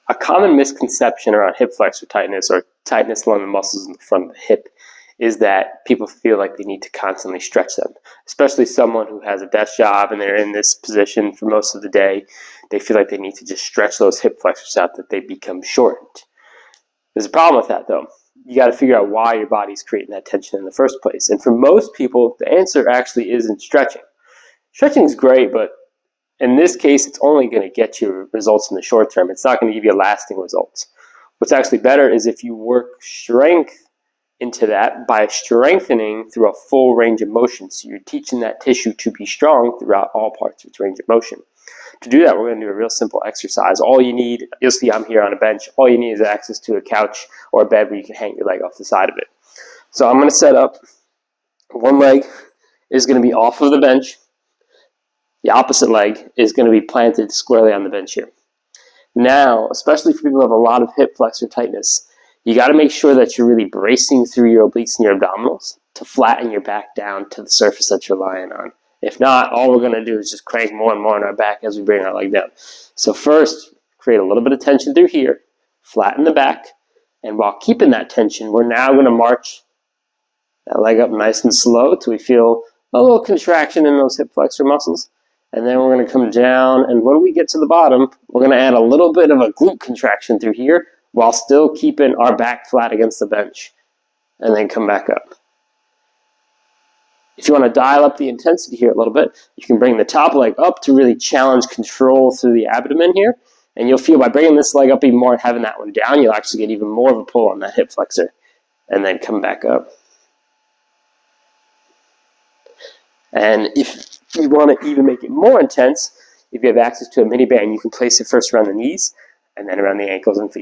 A common misconception around hip flexor tightness or tightness along the muscles in the front of the hip is that people feel like they need to constantly stretch them, especially someone who has a desk job and they're in this position for most of the day. They feel like they need to just stretch those hip flexors out that they become shortened. There's a problem with that, though. You got to figure out why your body's creating that tension in the first place. And for most people, the answer actually isn't stretching. Stretching is great, but in this case, it's only going to get you results in the short term. It's not going to give you lasting results. What's actually better is if you work strength into that by strengthening through a full range of motion. So you're teaching that tissue to be strong throughout all parts of its range of motion. To do that, we're going to do a real simple exercise. All you need, you'll see I'm here on a bench, all you need is access to a couch or a bed where you can hang your leg off the side of it. So I'm going to set up, one leg is going to be off of the bench. The opposite leg is going to be planted squarely on the bench here. Now, especially for people who have a lot of hip flexor tightness, you got to make sure that you're really bracing through your obliques and your abdominals to flatten your back down to the surface that you're lying on. If not, all we're going to do is just crank more and more on our back as we bring our leg down. So first, create a little bit of tension through here, flatten the back, and while keeping that tension, we're now going to march that leg up nice and slow till we feel a little contraction in those hip flexor muscles. And then we're going to come down, and when we get to the bottom, we're going to add a little bit of a glute contraction through here while still keeping our back flat against the bench, and then come back up. If you want to dial up the intensity here a little bit, you can bring the top leg up to really challenge control through the abdomen here, and you'll feel by bringing this leg up even more and having that one down, you'll actually get even more of a pull on that hip flexor, and then come back up. And if you want to even make it more intense, if you have access to a mini band, you can place it first around the knees and then around the ankles and feet.